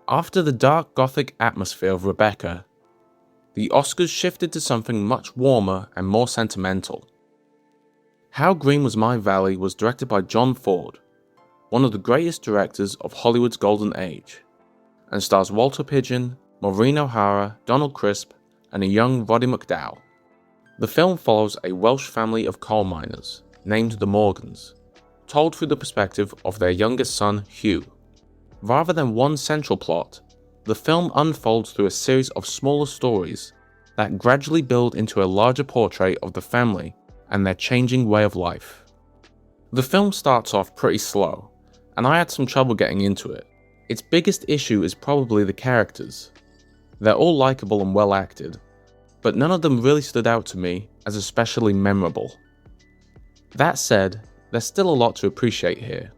After the dark Gothic atmosphere of Rebecca, the Oscars shifted to something much warmer and more sentimental. How Green Was My Valley was directed by John Ford, one of the greatest directors of Hollywood's golden age, and stars Walter Pidgeon, Maureen O'Hara, Donald Crisp, and a young Roddy McDowall. The film follows a Welsh family of coal miners, named the Morgans, told through the perspective of their youngest son, Hugh. Rather than one central plot, the film unfolds through a series of smaller stories that gradually build into a larger portrait of the family and their changing way of life. The film starts off pretty slow, and I had some trouble getting into it. Its biggest issue is probably the characters. They're all likable and well acted, but none of them really stood out to me as especially memorable. That said, there's still a lot to appreciate here.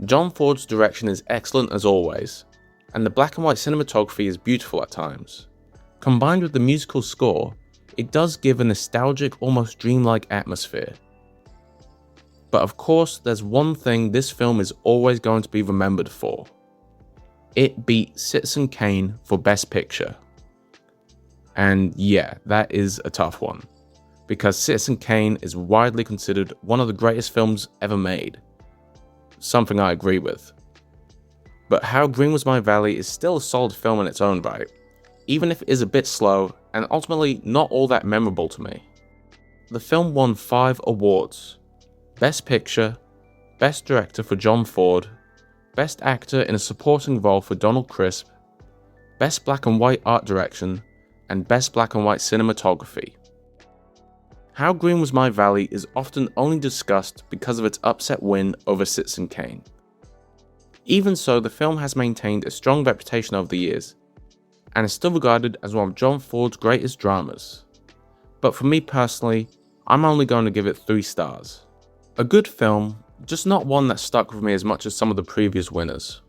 John Ford's direction is excellent as always, and the black and white cinematography is beautiful at times. Combined with the musical score, it does give a nostalgic, almost dreamlike atmosphere. But of course, there's one thing this film is always going to be remembered for. It beat Citizen Kane for Best Picture. And yeah, that is a tough one, because Citizen Kane is widely considered one of the greatest films ever made. Something I agree with. But How Green Was My Valley is still a solid film in its own right, even if it is a bit slow and ultimately not all that memorable to me. The film won 5 awards: Best Picture, Best Director for John Ford, Best Actor in a Supporting Role for Donald Crisp, Best Black and White Art Direction, and Best Black and White Cinematography. How Green Was My Valley is often only discussed because of its upset win over Citizen Kane. Even so, the film has maintained a strong reputation over the years, and is still regarded as one of John Ford's greatest dramas. But for me personally, I'm only going to give it 3 stars. A good film, just not one that stuck with me as much as some of the previous winners.